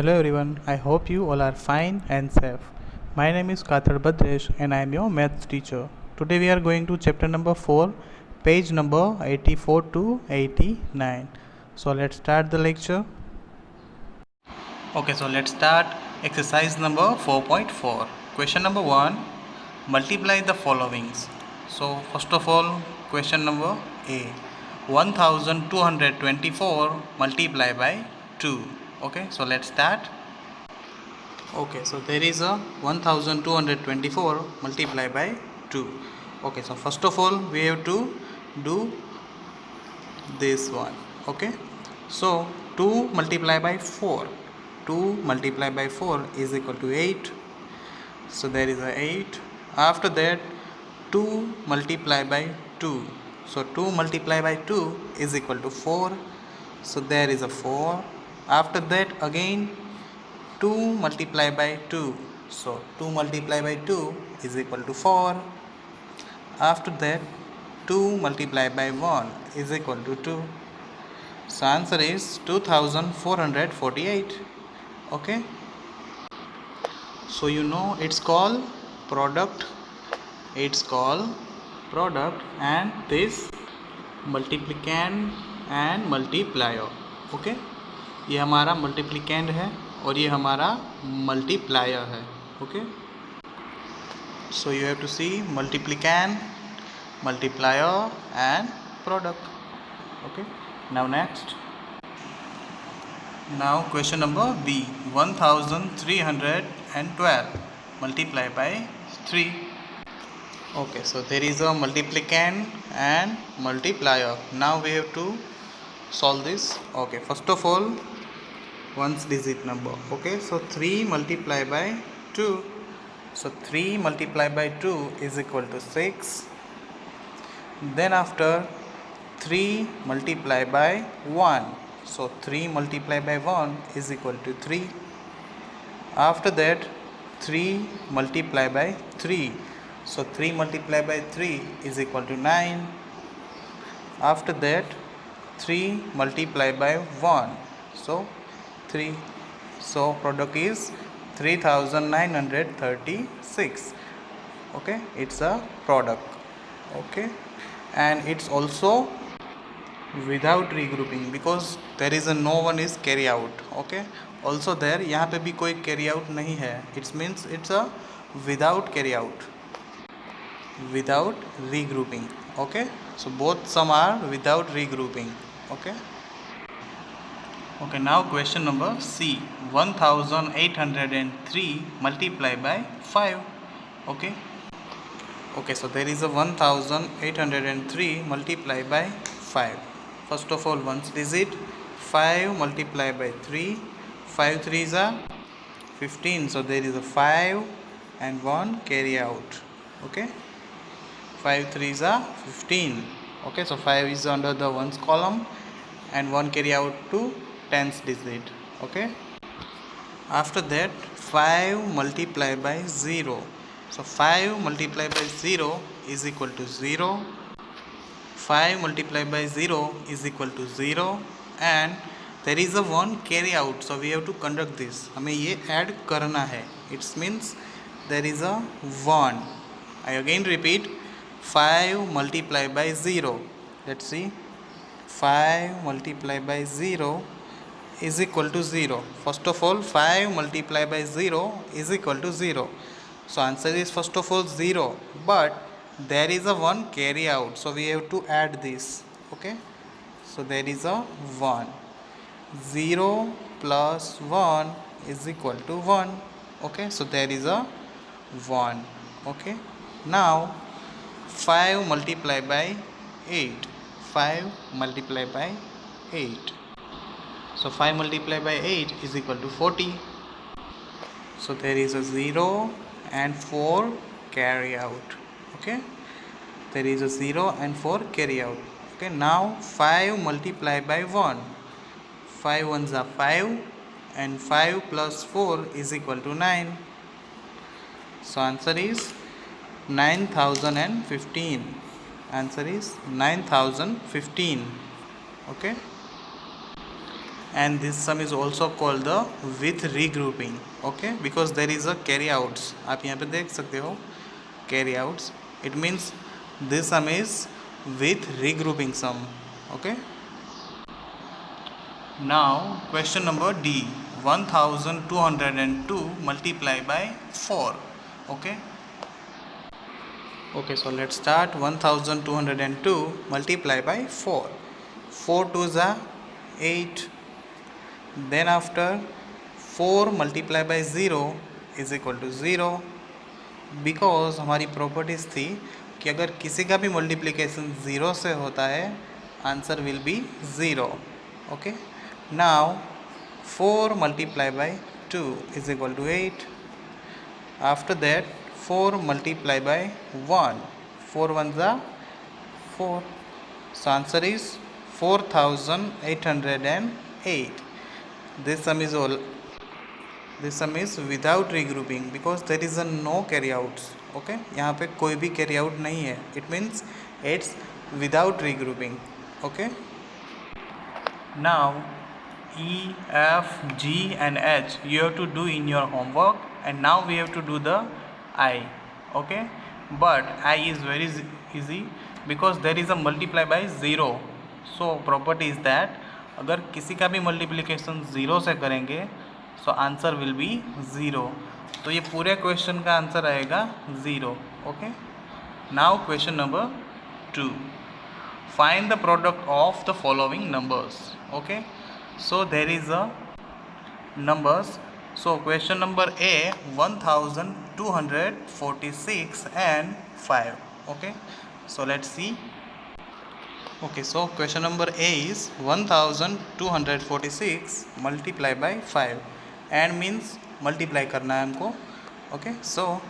Hello everyone, I hope you all are fine and safe. My name is Kathar Badresh and I am your maths teacher. Today we are going to chapter number 4, page number 84 to 89. So let's start the lecture. Okay, so let's start exercise number 4.4. Question number 1, multiply the followings. So first of all, question number A, 1224 multiply by 2. Okay, so let's start. Okay, so there is a 1224 multiply by 2. Okay, so first of all we have to do this one. Okay, so 2 multiply by 4. 2 multiply by 4 is equal to 8. So there is a 8. After that 2 multiply by 2. So 2 multiply by 2 is equal to 4. So there is a 4. After that again 2 multiply by 2. So 2 multiply by 2 is equal to 4. After that 2 multiply by 1 is equal to 2. So answer is 2448. Okay. So you know it's called product. It's called product and this multiplicand and multiplier. Okay. ये हमारा मल्टीप्लिकेंड है और ये हमारा multiplier है. Okay, so you have to see multiplicand, multiplier and product. Okay, now next. Now question number B, 1312 multiply by 3. Okay, so there is a multiplicand and multiplier. Now we have to solve this. Okay, first of all ones digit number. Okay, so 3 multiply by 2. So 3 multiply by 2 is equal to 6. Then after 3 multiply by 1. So 3 multiply by 1 is equal to 3. After that 3 multiply by 3. So 3 multiply by 3 is equal to 9. After that 3 multiply by 1. So 3. So product is 3936. Okay, it's a product. Okay, and it's also without regrouping because there is a no one is carry out. Okay, also there यहाँ पे भी कोई carry out नहीं है. It means it's a without carry out, without regrouping. Okay, so both some are without regrouping. Okay. Okay, now question number C, 1803 multiply by 5. Okay. Okay, so there is a 1803 multiply by 5. First of all ones digit, 5 multiply by 3. 5 3s are 15. So there is a 5 and 1 carry out. Okay, 5 3s are 15. Okay, so 5 is under the ones column and 1 carry out to 10th digit. Okay, after that 5 multiply by 0. So 5 multiply by 0 is equal to 0. 5 multiply by 0 is equal to 0 and there is a 1 carry out. So we have to conduct this. हमें ये add करना है. It means there is a 1. I again repeat, 5 multiply by 0. Let's see. 5 multiply by 0 is equal to 0. First of all 5 multiply by 0 is equal to 0. So answer is first of all 0, but there is a 1 carry out, so we have to add this. Okay, so there is a 1. 0 plus 1 is equal to 1. Okay, so there is a 1. Okay, now 5 multiply by 8. 5 multiply by 8. So 5 multiply by 8 is equal to 40. So there is a 0 and 4 carry out. Okay, there is a 0 and 4 carry out. Okay, now 5 multiply by 1. 5 ones are 5 and 5 plus 4 is equal to 9. So answer is 9015. Answer is 9015. Okay. and this sum is also called the with regrouping. Okay, because there is a carry outs. आप यहाँ पे देख सकते हो carry outs. It means this sum is with regrouping sum. Okay. Now question number D, 1202 multiplied by 4. Okay. Okay, so let's start. 1202 multiplied by 4. 4 2s are 8. Then after 4 multiplied by 0 is equal to 0. Because हमारी properties थी कि अगर किसी का भी multiplication zero से होता है answer will be zero. Okay, now 4 multiplied by 2 is equal to 8. After that 4 multiplied by 1, 4 ones are 4. So answer is 4808. This sum is all. This sum is without regrouping because there is a no carry outs. Okay, यहाँ पे कोई भी carry out नहीं है. It means it's without regrouping. Okay. Now E, F, G and H you have to do in your homework, and now we have to do the I. Okay, but I is very easy because there is a multiply by 0. So property is that अगर किसी का भी multiplication 0 से करेंगे so answer will be 0. तो ये पूरे question का आंसर आएगा 0. Okay, now question number 2, find the product of the following numbers. Okay, so there is a numbers. So question number A, 1246 and 5. Okay, so let's see. Okay, so question number A is 1246 multiplied by 5 and means multiply करना है हमको. Okay, so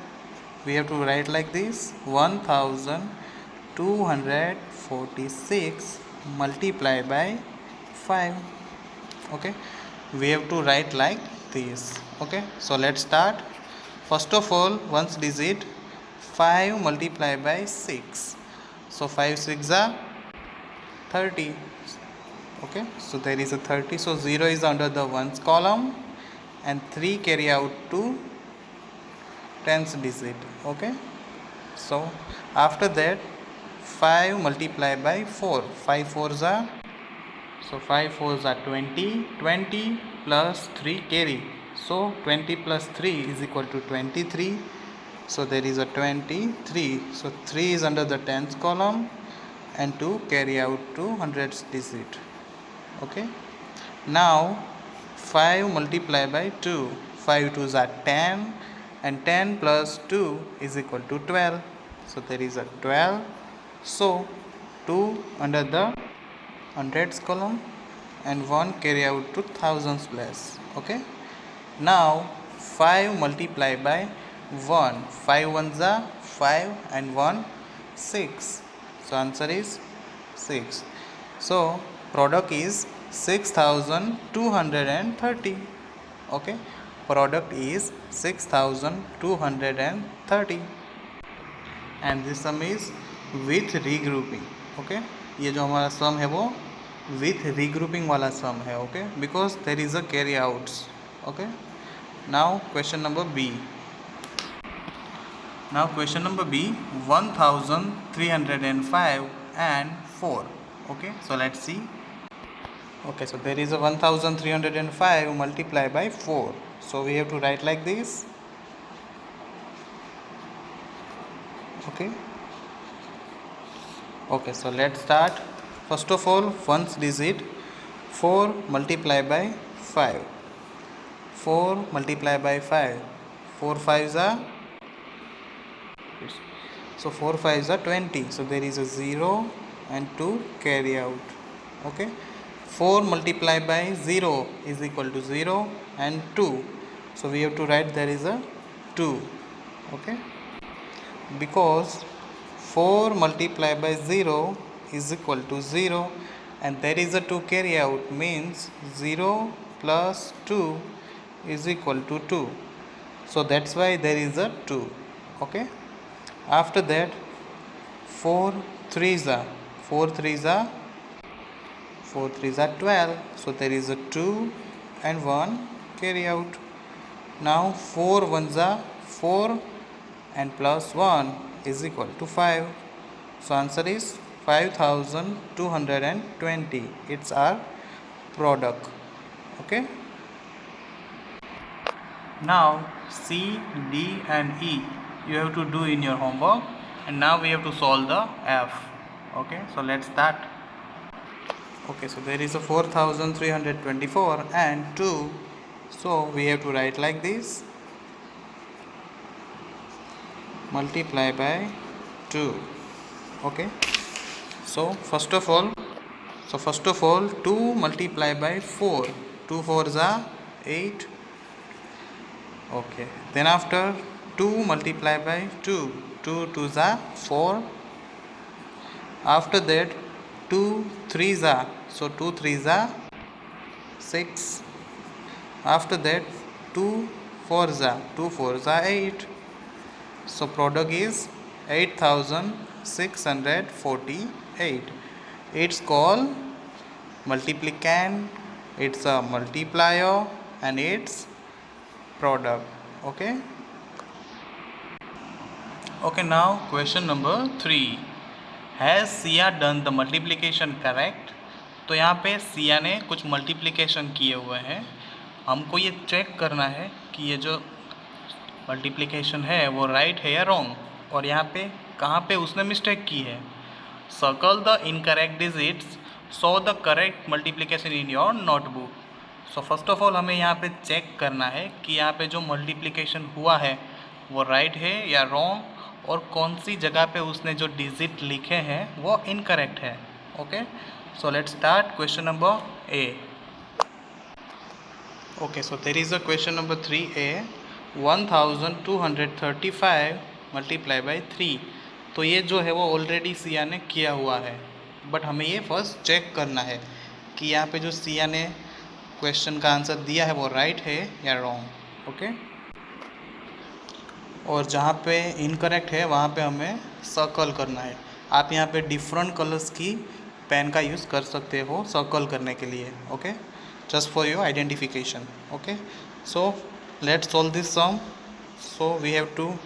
we have to write like this: 1246 multiplied by 5. Okay, we have to write like this. Okay, so let's start. First of all, ones digit 5 multiplied by 6. So 5 6 are 30. Okay, so there is a 30. So 0 is under the ones column and 3 carry out to tens digit. Okay, so after that 5 multiplied by 4. 5 4s are, so 5 4s are 20. 20 plus 3 carry, so 20 plus 3 is equal to 23. So there is a 23. So 3 is under the tens column and 2 carry out to hundreds digit. Okay, now 5 multiplied by 2. 5 2s are 10 and 10 plus 2 is equal to 12. So there is a 12. So 2 under the hundreds column and 1 carry out to thousands place. Okay, now 5 multiplied by 1. 5 ones are 5 and 1 6. So answer is 6. So product is 6230. Okay, product is 6230 and this sum is with regrouping. Okay, ये जो हमारा sum है वो with regrouping वाला sum है. Okay, because there is a carry outs. Okay, now question number B. Now question number B, 1305 and 4. Okay, so let's see. Okay, so there is a 1305 multiplied by 4. So we have to write like this. Okay. Okay, so let's start. First of all, ones digit 4 multiplied by 5. 4 multiplied by 5. 4 5s are, so 4 5s are 20. So there is a 0 and 2 carry out. Okay, 4 multiplied by 0 is equal to 0 and 2. So we have to write there is a 2. Okay, because 4 multiplied by 0 is equal to 0 and there is a 2 carry out, means 0 plus 2 is equal to 2. So that's why there is a 2. Okay, after that 4 3s are 4 3s are 12, so there is a 2 and 1 carry out. Now 4 1s are 4 and plus 1 is equal to 5. So answer is 5220. It's our product. Okay. Now C, D and E you have to do in your homework, and now we have to solve the F. Okay, so let's start. Okay, so there is a 4324 and 2, so we have to write like this, multiply by 2. Okay, so first of all 2 multiply by 4, 2 4s are 8. Okay, then after 2 multiply by 2, 2 2s are 4. After that 2 3s are, so 2 3s are 6. After that 2 4s are, 2 4s are 8. So product is 8648. It's called multiplicand, it's a multiplier, and it's product. Okay. Okay, now question number 3. Has Sia done the multiplication correct? तो यहाँ पे सिया ने कुछ multiplication किए हुए हैं, हमको ये चेक करना है कि ये जो मल्टीप्लिकेशन है वो राइट है या रॉन्ग, और यहाँ पे कहाँ पे उसने मिस्टेक की है. Circle the incorrect digits, show the correct multiplication in your notebook. So first of all हमें यहाँ पे चेक करना है कि यहाँ पे जो मल्टीप्लिकेशन हुआ है वो राइट है या रॉन्ग, और कौन सी जगह पे उसने जो डिजिट लिखे हैं वो इनकरेक्ट है. Okay, so let's start question number A. Okay, so there is a question number 3A, 1235 multiply by 3. तो ये जो है वो ऑलरेडी सिया ने किया हुआ है, बट हमें ये फर्स्ट चेक करना है कि यहाँ पे जो सिया ने क्वेश्चन का आंसर दिया है वो राइट है या रॉन्ग. ओके, और जहाँ पे इनकरेक्ट है वहाँ पे हमें सर्कल करना है. आप यहाँ पे डिफरेंट कलर्स की पेन का यूज़ कर सकते हो सर्कल करने के लिए. Okay, just for your identification. Okay, so let's solve this sum. So we have to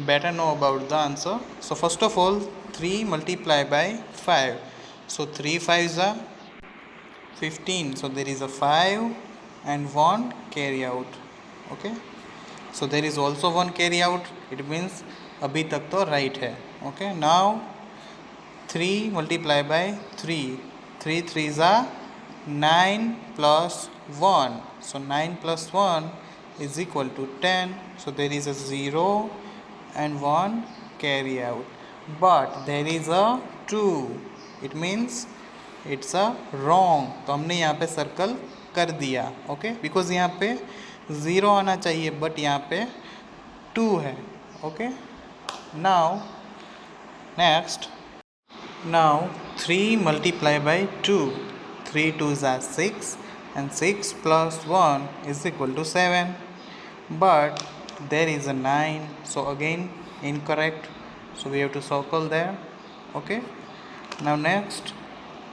better know about the answer. So first of all 3 multiply by 5, so 3 5s are 15, so there is a 5 and 1 carry out. Okay, so there is also 1 carry out, it means अभी तक तो right है. Okay, now 3 multiply by 3, 3 3s are 9 plus 1, so 9 plus 1 is equal to 10, so there is a 0 and 1 carry out, but there is a 2, it means it's a wrong. तो हमने यहाँ पे circle कर दिया. ओके, बिकॉज यहाँ पे 0 आना चाहिए बट यहाँ पे 2 है. Okay, now next, now 3 multiply by 2, 3 2s are 6 and 6 plus 1 is equal to 7, but there is a 9, so again incorrect, so we have to circle there. Okay, now next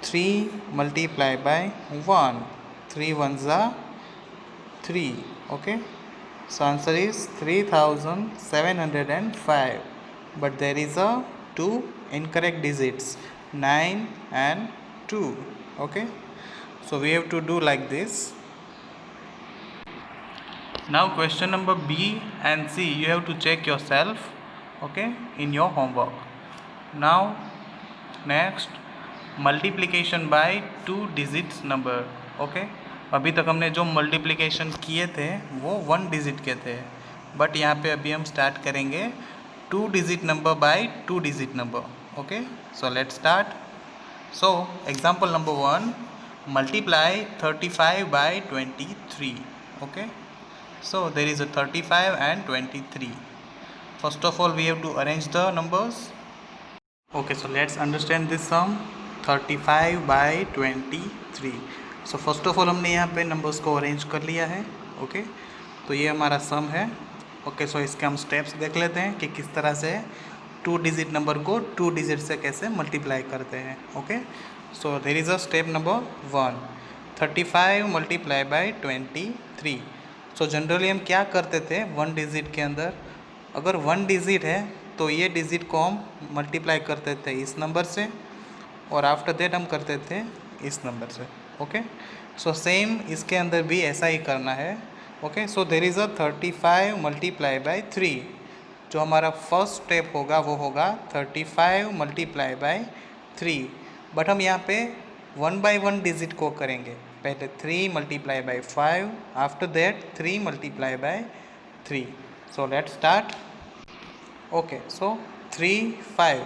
3 multiply by 1, 3 1s are 3. Okay, so answer is 3705, but there is a 2 incorrect digits, 9 and 2. Okay, so we have to do like this. Now question number B and C you have to check yourself, okay, in your homework. Now next, multiplication by 2 digits number. Okay, अभी तक हमने जो multiplication किए थे वो 1 digit के थे, but यहाँ पे अभी हम स्टार्ट करेंगे 2 digit number by 2 digit number. Okay, so let's start. So example number 1, multiply 35 by 23. Okay, so there is a 35 and 23. First of all we have to arrange the numbers. Okay, so let's understand this sum, 35 by 23. So first of all हमने यहाँ पे numbers को arrange कर लिया है. Okay, तो ये हमारा सम है. ओके, सो इसके हम स्टेप्स देख लेते हैं कि किस तरह से 2 डिजिट नंबर को 2 डिजिट से कैसे मल्टीप्लाई करते हैं. Okay, so there is a step number 1, 35 multiply by 23. So generally हम क्या करते थे 1 डिजिट के अंदर, अगर 1 डिजिट है तो ये डिजिट को हम मल्टीप्लाई करते थे इस नंबर से, और आफ्टर दैट हम करते थे इस नंबर से. ओके, सो सेम इसके अंदर भी ऐसा ही करना है. Okay, so there is a 35 multiply by 3. जो हमारा फर्स्ट स्टेप होगा वो होगा 35 मल्टीप्लाई बाय 3. बट हम यहाँ पे 1 बाय 1 डिजिट को करेंगे. पहले 3 multiply by 5, after that 3 multiply by 3. So let start. Okay, so 3 5,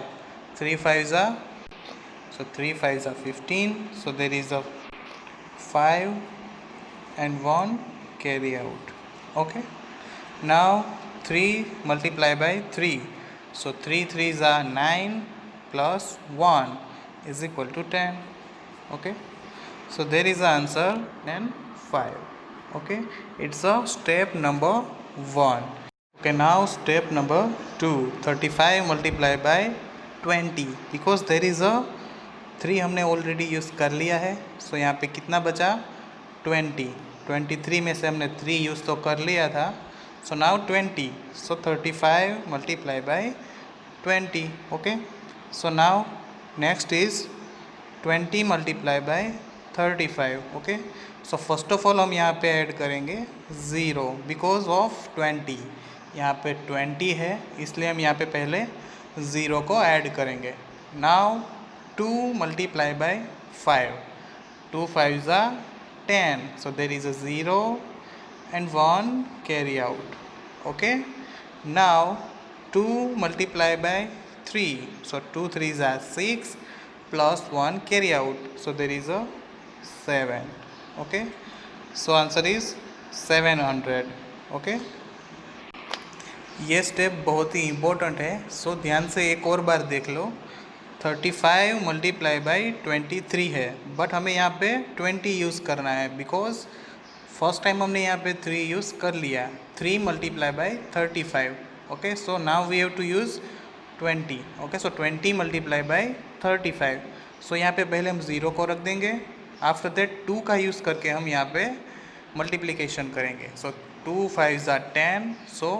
3 5s are, so 3 5s are 15. So there is a 5 and 1 carry out. Okay, now 3 multiply by 3. So 3 3s are 9 plus 1 is equal to 10. Okay, so there is the answer and 5. Okay, it's a step number 1. Okay, now step number 2, 35 multiply by 20. because there is a 3 हमने already use कर लिया है. सो यहाँ पे कितना बचा 20. 23 में से हमने 3 यूज़ तो कर लिया था. So now 20. So 35 multiply by 20. Okay, so now next is 20 multiply by 35. Okay, so first of all हम यहाँ पे ऐड करेंगे 0 बिकॉज ऑफ 20. यहाँ पे 20 है इसलिए हम यहाँ पे पहले 0 को ऐड करेंगे. Now 2 multiply by 5. 2 5s are 10. So there is a 0 and 1 carry out. Okay, now 2 multiply by 3. So 2 3s are 6 plus 1 carry out. So there is a 7. Okay, so answer is 700. Okay, ये step बहुत ही important है. सो ध्यान से एक और बार देख लो. 35 multiply by 23 है but हमें यहाँ पे 20 यूज़ करना है बिकॉज फर्स्ट टाइम हमने यहाँ पे 3 यूज़ कर लिया. 3 multiply by 35. Okay, so now we have to use 20. Okay, so 20 multiply by 35. So यहाँ पे पहले हम 0 को रख देंगे. आफ्टर दैट 2 का यूज़ करके हम यहाँ पे मल्टीप्लिकेशन करेंगे. सो 2 5s are 10. So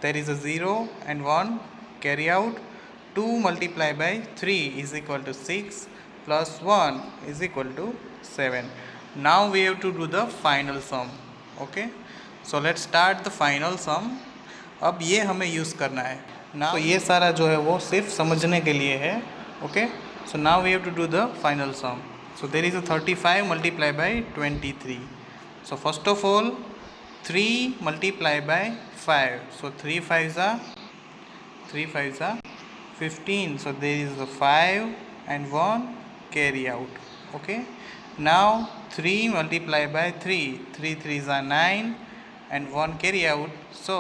there is a 0 and 1 carry out. 2 multiply by 3 is equal to 6 plus 1 is equal to 7. Now we have to do the final sum. Okay, so let's start the final sum. अब ये हमें use करना है. Now तो ये सारा जो है वो सिर्फ समझने के लिए है. Okay, so now we have to do the final sum. So there is a 35 multiply by 23. So first of all 3 multiply by 5. So 3 5s are 15. So there is a 5 and 1 carry out. Okay, now 3 multiply by 3. 3 3s are 9 and 1 carry out. So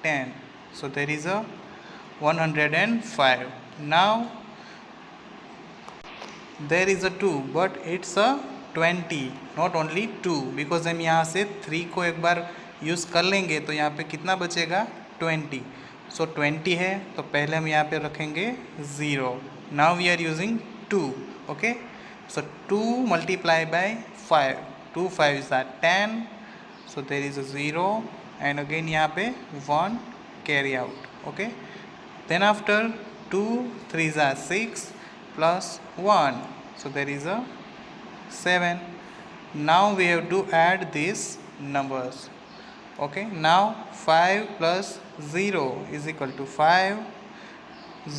10. So there is a 105. Now there is a 2 but it's a 20 not only 2 because हम यहाँ से 3 को एक बार use कर लेंगे तो यहाँ पे कितना बचेगा 20. सो 20 है तो पहले हम यहाँ पे रखेंगे 0. Now we are using 2. Okay, so 2 multiply by 5. 2 5s are 10. So there is a 0 and again यहाँ पे 1 carry out. Okay, then after 2 3s are 6 plus 1. So there is a 7. Now we have to add this numbers. Okay, now 5 plus 0 is equal to 5.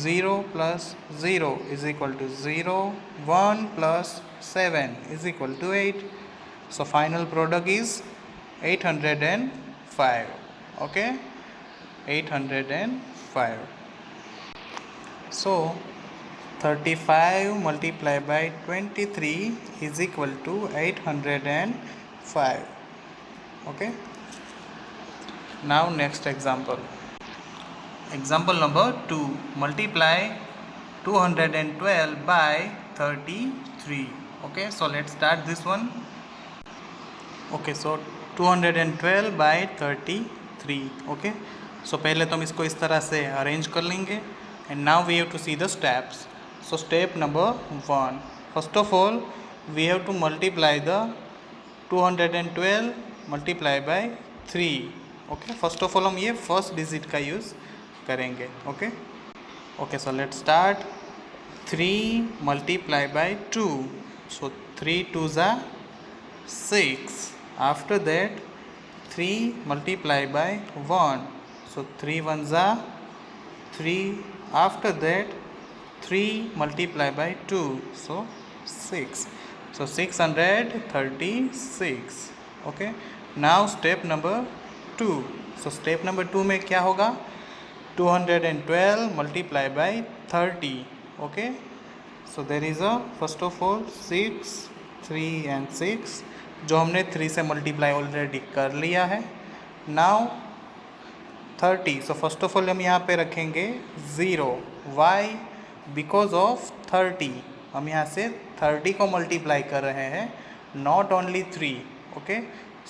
0 plus 0 is equal to 0. 1 plus 7 is equal to 8. So final product is 805. Okay, 805. So 35 multiplied by 23 is equal to 805. Okay, now next example. Example number 2. Multiply 212 by 33. Okay, so let's start this one. Okay, so 212 by 33. Okay, so पहले तो हम इसको इस तरह से arrange कर लेंगे. And now we have to see the steps. So step number 1. first of all we have to multiply the 212 multiply by 3. Okay, first of all हम ये फर्स्ट डिजिट का यूज़ करेंगे. Okay okay, so let's start. 3 multiply by 2, so 3 2s are 6. After that 3 multiply by 1, so 3 1s are 3. After that 3 multiply by 2, so 6. So 636. Okay, now step number 2. So step number 2 में क्या होगा? 212 multiply by 30. Okay, so there is a first of all 6, 3 and 6 जो हमने 3 से multiply already कर लिया है. Now 30, so first of all हम यहाँ पे रखेंगे 0. वाई? Because of 30. हम यहाँ से 30 को मल्टीप्लाई कर रहे हैं, नॉट ओनली 3. ओके,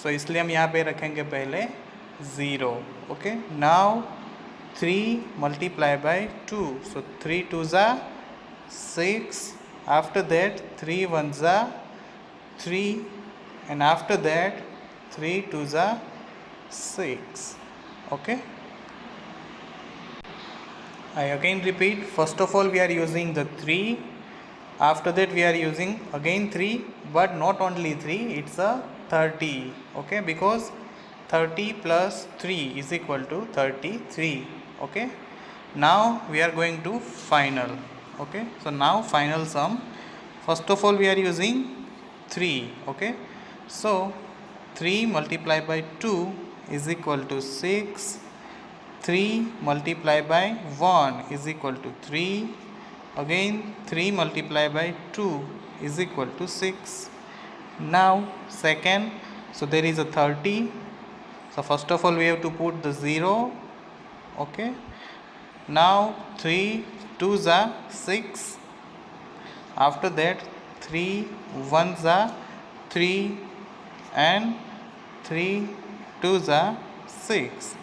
सो इसलिए हम यहाँ पे रखेंगे पहले 0. Okay, now 3 multiply by 2, so 3 2s are 6. After that 3 1s are 3, and after that 3 2s are 6. Okay, I again repeat, first of all we are using the 3, after that we are using again 3, but not only 3, it's a 30. Okay, because 30 plus 3 is equal to 33. Okay, now we are going to final. Okay, so now final sum, first of all we are using 3. Okay, so 3 multiplied by 2 is equal to 6. 3 multiplied by 1 is equal to 3. Again 3 multiplied by 2 is equal to 6. Now second, so there is a 30. So first of all we have to put the 0. Okay, now 3 2s are 6. After that 3 1s are 3, and 3 2s are 6.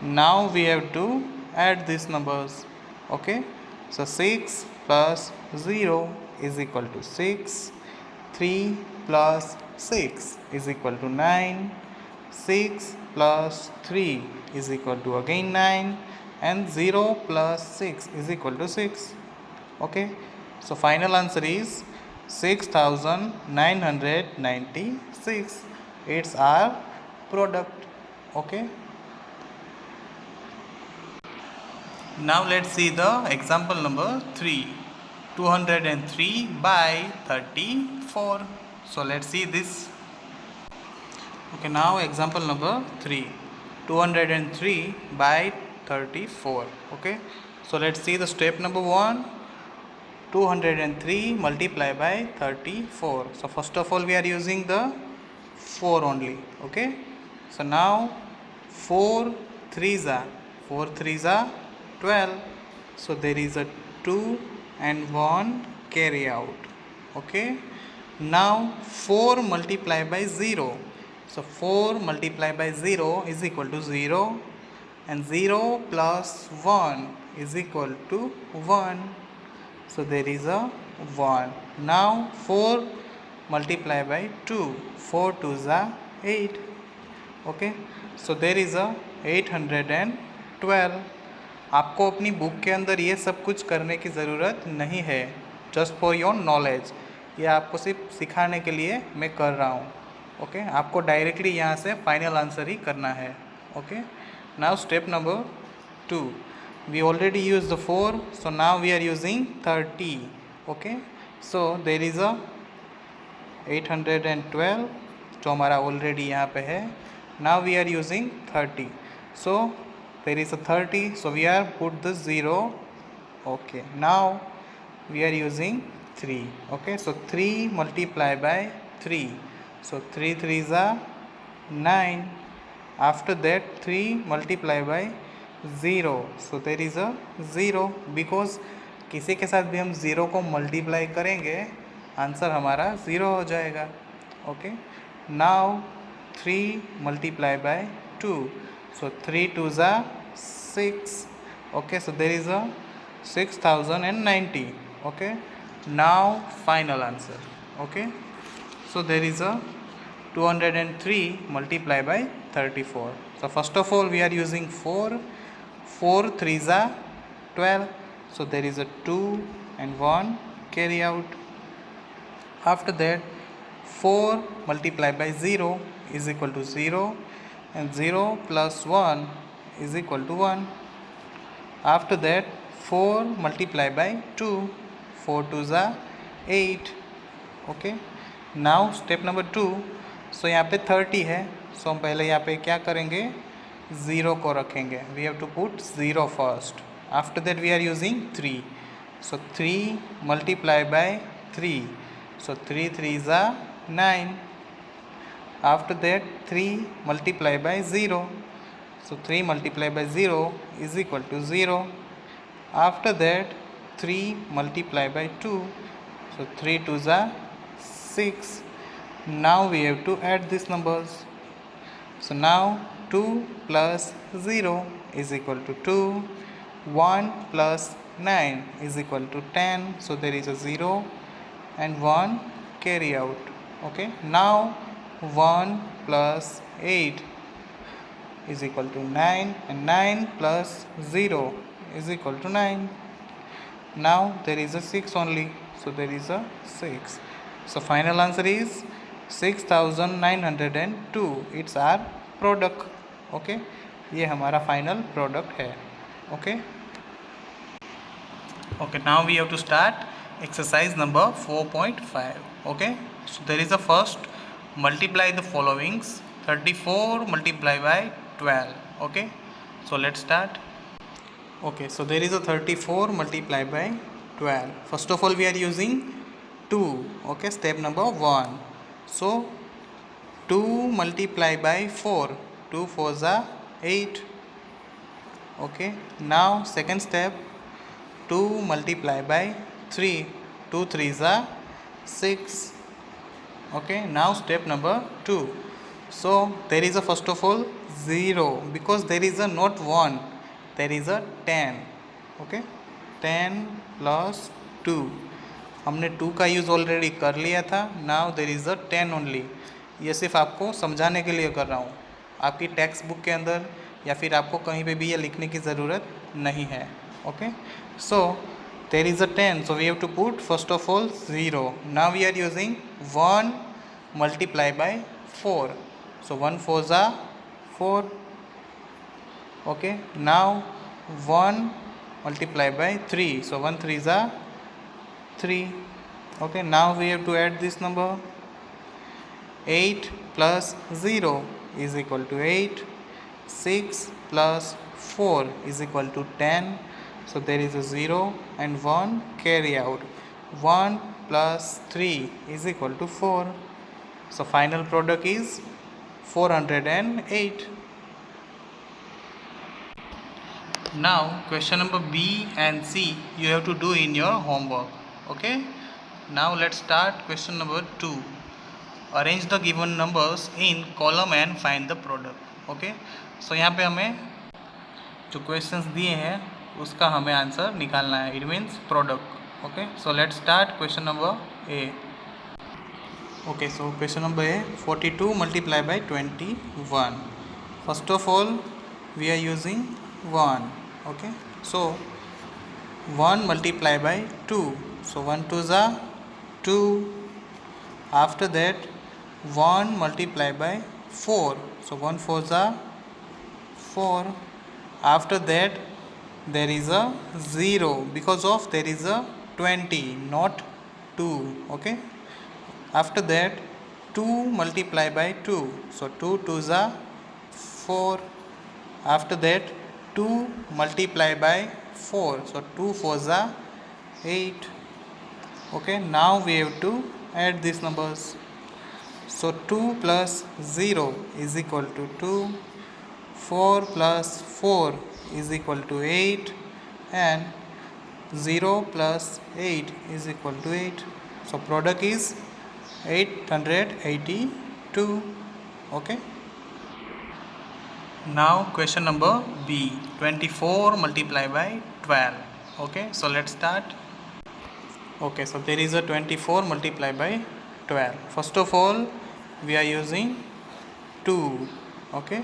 Now we have to add these numbers. Okay, so 6 plus 0 is equal to 6. 3 plus 6 is equal to 9. 6 plus 3 is equal to again 9, and 0 plus 6 is equal to 6. Okay, so final answer is 6996. It's our product. Okay, now let's see the example number 3. 203 by 34. So let's see this. Okay, now example number 3. 203 by 34. Okay, so let's see the step number 1. 203 multiplied by 34. So first of all we are using the 4 only. Okay, so now 4 3s are 12. So there is a 2 and 1 carry out. Okay, now 4 multiplied by 0. So 4 multiplied by 0 is equal to 0, and 0 plus 1 is equal to 1. So there is a 1. Now 4 multiplied by 2. 4 2s are 8. Okay, so there is a 812. आपको अपनी book के अंदर ये सब कुछ करने की ज़रूरत नहीं है, जस्ट फॉर योर नॉलेज. ये आपको सिर्फ सिखाने के लिए मैं कर रहा हूँ. ओके, आपको डायरेक्टली यहाँ से फाइनल आंसर ही करना है. Okay, now step number 2. We already used the 4, so now we are using 30. Okay, so there is a 812 जो हमारा ऑलरेडी यहाँ पे है. Now we are using 30, so there is a 30, so we are put the 0. Okay, now we are using 3. Okay, so 3 multiplied by 3, so 3 3s are 9. After that 3 multiplied by 0, so there is a 0, because किसी के साथ भी हम 0 को multiply करेंगे answer हमारा 0 हो जाएगा. Okay, now 3 multiplied by 2, so 3 2s are 6. Okay, so there is a 6090. Okay, Now final answer. Okay, so there is a 203 multiplied by 34. So first of all we are using 4. 4 3s are 12. So there is a 2 and 1 carry out. After that 4 multiplied by 0 is equal to 0, and 0 plus 1 is equal to 1. After that 4 multiplied by 2, 4 2s are 8. Okay, now step number 2. सो यहाँ पे 30 है, सो हम पहले यहाँ पे क्या करेंगे, 0 को रखेंगे. We have to put 0 first. After that we are using 3. So 3 multiply by 3, so 3 3s are 9. After that 3 multiply by 0, so 3 multiply by 0 is equal to 0. After that 3 multiply by 2, so 3 2s are 6. Now we have to add these numbers. So now 2 plus 0 is equal to 2. 1 plus 9 is equal to 10. So there is a 0 and 1 carry out. Okay, now 1 plus 8 is equal to 9, and 9 plus 0 is equal to 9. Now there is a 6 only, so there is a 6. So final answer is 6902. It's our product. Okay, ये हमारा final product है. Okay, okay, now we have to start exercise number 4.5. Okay, so there is a first, multiply the followings. 34 multiply by 12. Okay, so let's start. Okay, so there is a 34 multiply by 12. First of all we are using 2. Okay, step number 1. So 2 multiply by 4, 2 4s are 8. Okay, now second step, 2 multiply by 3, 2 3s are 6. Okay, now step number 2. So there is a first of all 0, because there is a not 1, there is a 10. Okay, 10 plus 2, हमने 2 का use already कर लिया था. Now there is a 10 only. ये सिर्फ आपको समझाने के लिए कर रहा हूँ, आपकी टेक्स्ट बुक के अंदर या फिर आपको कहीं पे भी ये लिखने की ज़रूरत नहीं है. Okay, so there is a 10, so we have to put first of all 0. Now we are using 1 multiply by 4, so 1 4s are 4. Okay, now 1 multiply by 3, so 1 3s are 3. Okay, now we have to add this number. 8 plus 0 is equal to 8. 6 plus 4 is equal to 10. So there is a 0 and 1 carry out. 1 plus 3 is equal to 4. So final product is 408. Now question number B and C you have to do in your homework. Okay, now let's start question number 2. Arrange the given numbers in column and find the product. Okay, so यहाँ पे हमें जो questions दिए हैं उसका हमें answer निकालना है. It means product. Okay, so let's start question number A. Okay, so question number A, 42 multiply by 21. First of all we are using 1. Okay, so 1 multiply by 2, so 1 2s are 2. After that 1 multiply by 4, so 1 4s are 4. After that there is a 0, because of there is a 20, not 2. Okay, after that 2 multiply by 2, so 2 2s are 4. After that 2 multiply by 4, so 2 4s are 8. Okay, now we have to add these numbers. So 2 plus 0 is equal to 2. 4 plus 4 is equal to 8, and 0 plus 8 is equal to 8. So product is 882. Okay, now question number B, 24 multiply by 12. Okay, so let's start. Okay, so there is a 24 multiplied by 12. First of all, we are using 2. Okay,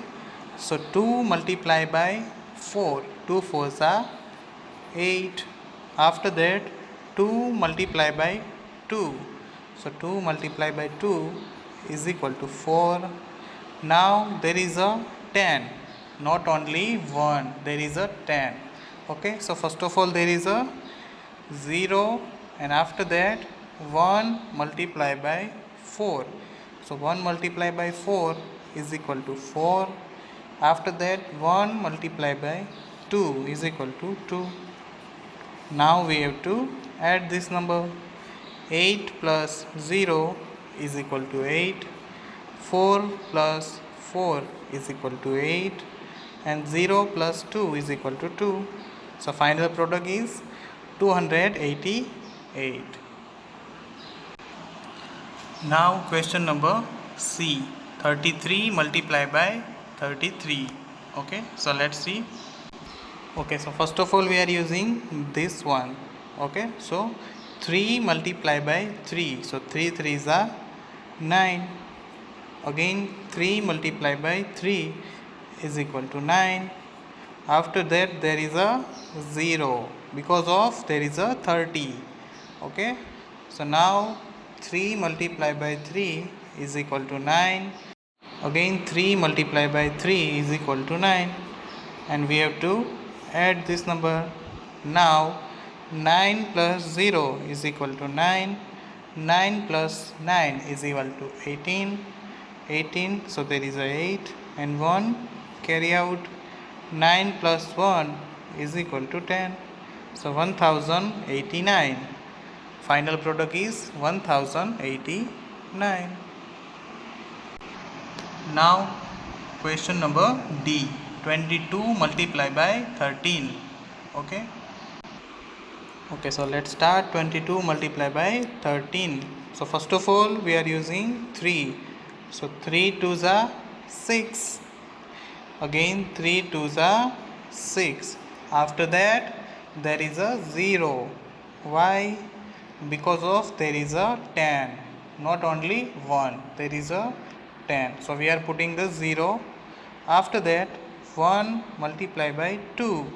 so 2 multiplied by 4. 2 4s are 8. After that, 2 multiplied by 2. So 2 multiplied by 2 is equal to 4. Now there is a 10, not only 1, there is a 10. Okay, so first of all there is a 0, and after that 1 multiplied by 4. So 1 multiplied by 4 is equal to 4. After that 1 multiplied by 2 is equal to 2. Now we have to add this number. 8 plus 0 is equal to 8. 4 plus 4 is equal to 8. And 0 plus 2 is equal to 2. So final product is 288. Now question number C. 33 multiplied by 33. Okay, so let's see. Okay, so first of all we are using this one. Okay, so 3 multiplied by 3. So 3 3s are 9. Again 3 multiplied by 3 is equal to 9. After that there is a 0 because of there is a 30. Okay, so now 3 multiplied by 3 is equal to 9. Again 3 multiplied by 3 is equal to 9, and we have to add this number. Now 9 plus 0 is equal to 9. 9 plus 9 is equal to 18. 18, so there is a 8 and 1 carry out. 9 plus 1 is equal to 10. So 1089. Final product is 1089. Now question number D. 22 multiplied by 13. Okay, so let's start. 22 multiplied by 13. So first of all we are using 3. So 3 2s are 6. Again 3 2s are 6. After that there is a 0. Why? Because of there is a 10, not only 1, there is a 10. So we are putting the 0. After that 1 multiplied by 2.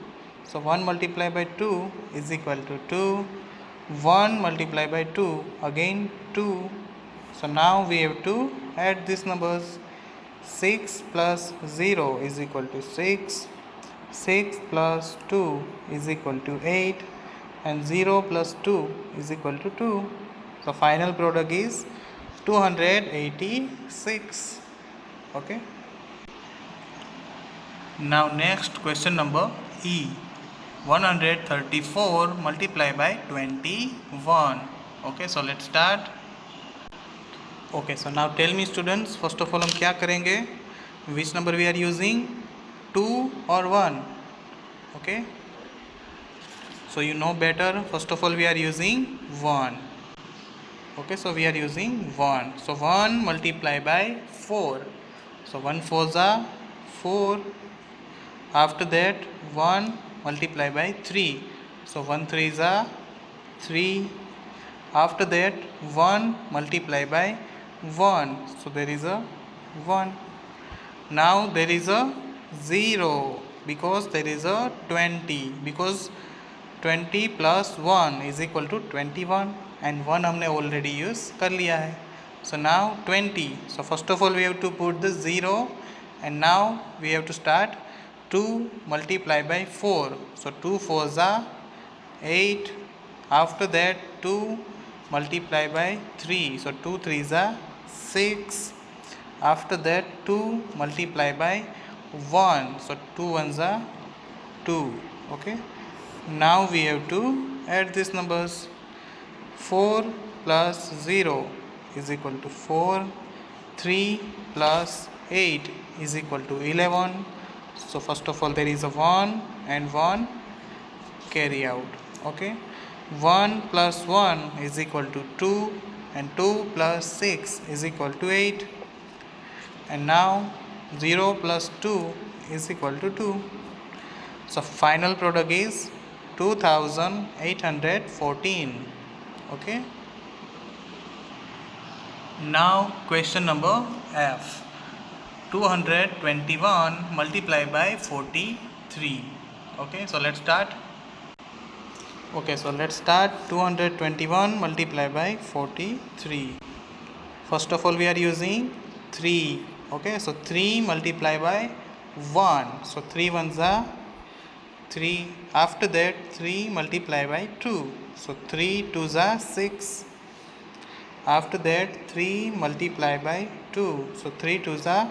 So 1 multiplied by 2 is equal to 2. 1 multiplied by 2 again 2. So now we have to add these numbers. 6 plus 0 is equal to 6. 6 plus 2 is equal to 8. And 0 plus 2 is equal to 2. So final product is 286. Okay. Now next question number E. 134 multiplied by 21. Okay, so let's start. Okay, so now tell me students, first of all हम क्या करेंगे? Which number we are using? 2 or 1? Okay, so you know better. First of all we are using 1. Okay, so we are using 1. So 1 multiplied by 4. So 1 4s are 4. After that 1 multiplied by 3. So 1 3s are 3. After that 1 multiplied by 1. So there is a 1. Now there is a 0 because there is a 20. Because 20 plus 1 is equal to 21, and 1 हमने already use कर लिया है. So now 20. So first of all we have to put the 0, and now we have to start. 2 multiplied by 4. So 2 4s are 8. After that 2 multiplied by 3. So 2 3s are 6. After that 2 multiplied by 1. So 2 1s are 2. Okay. Now we have to add these numbers. 4 plus 0 is equal to 4. 3 plus 8 is equal to 11. So first of all there is a 1 and 1 carry out. Okay. 1 plus 1 is equal to 2, and 2 plus 6 is equal to 8. And now 0 plus 2 is equal to 2. So final product is 2814. Okay. Now question number F. 221 multiplied by 43. Okay, so let's start. Okay, so let's start. 221 multiplied by 43. First of all, we are using 3. Okay, so 3 multiplied by 1. So 3 ones are 3. After that, 3 multiplied by 2. So 3 twos are 6. After that, 3 multiplied by 2. So 3 twos are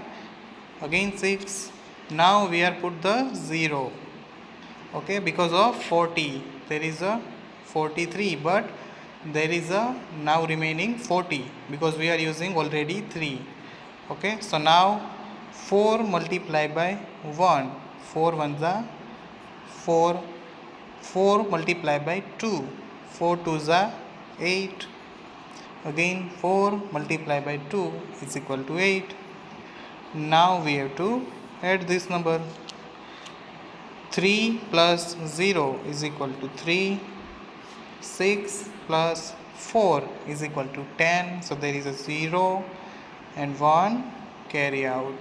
again 6. Now we are put the 0. Okay, because of 40 there is a 43, but there is a now remaining 40 because we are using already 3. Okay, so now 4 multiplied by 1. 4 ones are 4. 4 multiplied by 2. 4 twos are 8. Again 4 multiplied by 2 is equal to 8. Now we have to add this number. 3 plus 0 is equal to 3. 6 plus 4 is equal to 10. So there is a 0 and 1 carry out.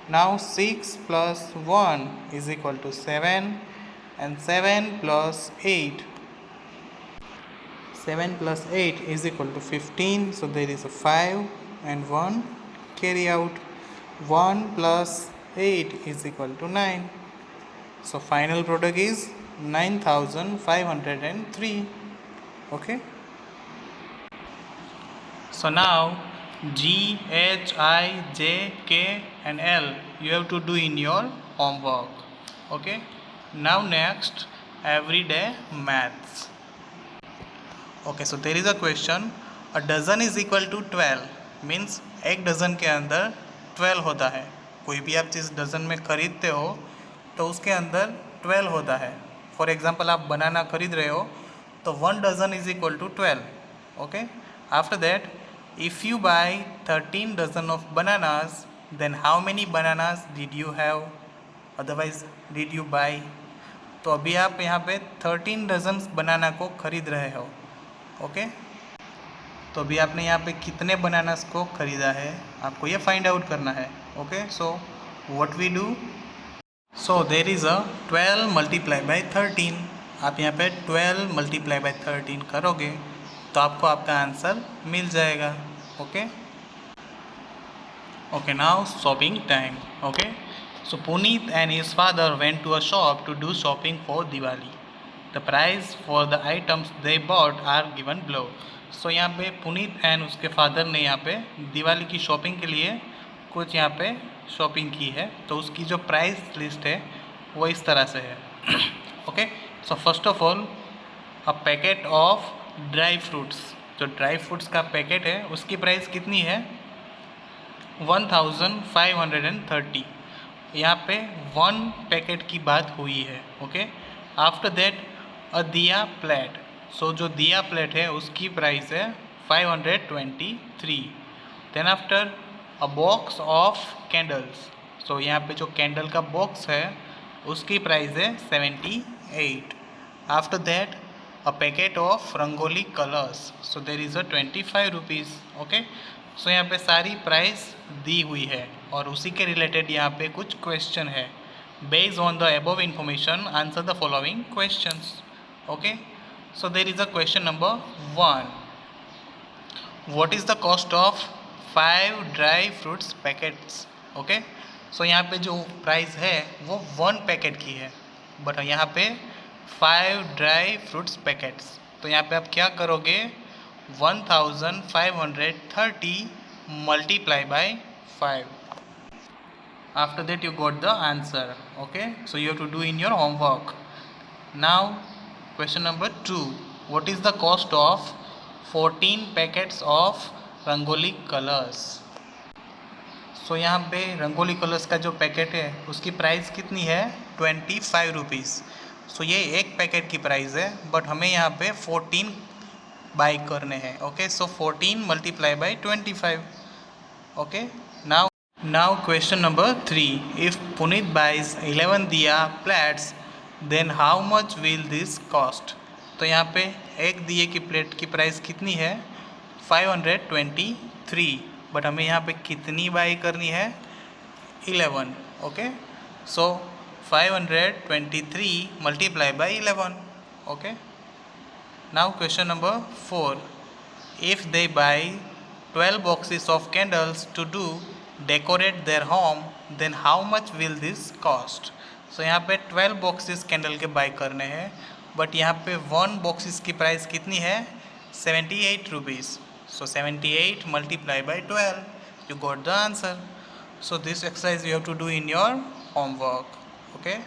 Now 6 plus 1 is equal to 7, and 7 plus 8. 7 plus 8 is equal to 15. So there is a 5 and 1 carry out. 1 plus 8 is equal to 9. So final product is 9503. Okay. So now G, H, I, J, K and L you have to do in your homework. Okay. Now next, everyday maths. Okay, so there is a question. A dozen is equal to 12. Means एक dozen के अंदर 12 होता है. कोई भी आप चीज़ dozen में खरीदते हो तो उसके अंदर 12 होता है. फॉर एग्जांपल आप बनाना खरीद रहे हो तो 1 dozen is equal to 12. Okay. After that, if you buy 13 dozen of bananas, then how many bananas did you have, otherwise did you buy. तो अभी आप यहाँ पे 13 डज़न बनाना को खरीद रहे हो. ओके. तो अभी आपने यहाँ पे कितने बनानास को खरीदा है आपको ये फाइंड आउट करना है. Okay. So what we do, so there is a 12 multiply by 13. आप यहाँ पे 12 मल्टीप्लाई बाय 13 करोगे तो आपको आपका आंसर मिल जाएगा. Okay. Okay, now shopping time. Okay. So Puneet and his father went to a shop to do shopping for Diwali. The price for the items they bought are given below. So यहाँ पे Puneet and उसके father ने यहाँ पे दिवाली की shopping के लिए कुछ यहाँ पे शॉपिंग की है. तो उसकी जो प्राइस लिस्ट है वो इस तरह से है. Okay. So first of all, a packet of dry fruits. जो ड्राई फ्रूट्स का पैकेट है उसकी प्राइस कितनी है, 1530. यहाँ पे 1 पैकेट की बात हुई है. ओके. आफ्टर दैट, अ दिया प्लेट. सो जो दिया प्लेट है उसकी प्राइस है 523. Then after, a box of candles. So यहाँ पे जो कैंडल का बॉक्स है उसकी प्राइस है 78. After that, a packet of rangoli colours. So there is a 25 rupees. Okay. So यहाँ पे सारी प्राइस दी हुई है और उसी के रिलेटेड यहाँ पे कुछ क्वेश्चन है. Based on the above information answer the following questions. Okay. So there is a question number 1. What is the cost of 5 dry fruits packets. Okay. So यहाँ पे जो प्राइस है वो 1 पैकेट की है, बट यहाँ पे 5 ड्राई फ्रूट्स पैकेट्स. तो यहाँ पे आप क्या करोगे, 1530 multiply by 5. After that you got the answer. Okay. So you have to do in your homework. Now question number 2. What is the cost of 14 packets of rangoli colours. So यहाँ पे rangoli colours का जो पैकेट है उसकी price कितनी है, 25 rupees. सो ये एक पैकेट की प्राइस है, बट हमें यहाँ पे 14 बाई करने हैं. Okay. So 14 multiply by 25. Okay. Now question number 3. If Puneet buys 11 दिया plates, then how much will this cost. तो यहाँ पे एक दिए की प्लेट की प्राइस कितनी है 523, बट हमें यहाँ पे कितनी बाई करनी है 11. Okay, so 523 multiply by 11. Okay, now question number 4. If they buy 12 boxes of candles to do decorate their home, then how much will this cost? So यहाँ पे 12 boxes कैंडल के बाई करने हैं, बट यहाँ पे 1 boxes की price कितनी है 78 rupees. So 78 multiply by 12, you got the answer. So this exercise you have to do in your homework. Okay.